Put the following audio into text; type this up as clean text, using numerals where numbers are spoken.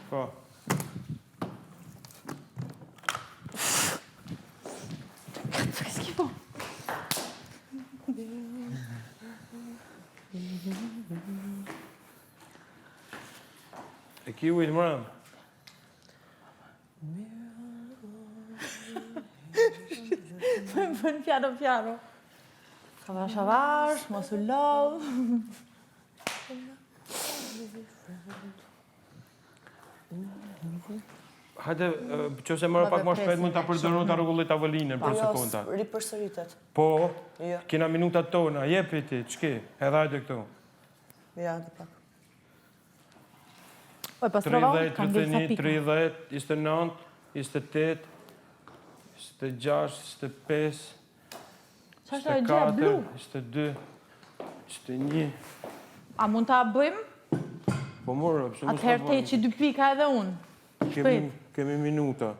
Po. S'ki po. E ki ujtë mërëm? Bën piano. Shavash, mos u lodh. Hajde, që se mërë pak më shpejt mund të përdërnu të rregullit tavolinën për sekunda. Ripërsëritet. Po, Jo. kina minutat tona, jepi ti, qki, edhe hajde këtu. Ja, dhe pak. Oj, pas provon, 30, kam ngel sa 31, pikë. 30, 29, 28, 26, 25, Qa është e gjë blu? 22, 21. A mund ta bëjmë? Po morë, pëse mos Atëherë te që 2 pika edhe unë. kemi minuta.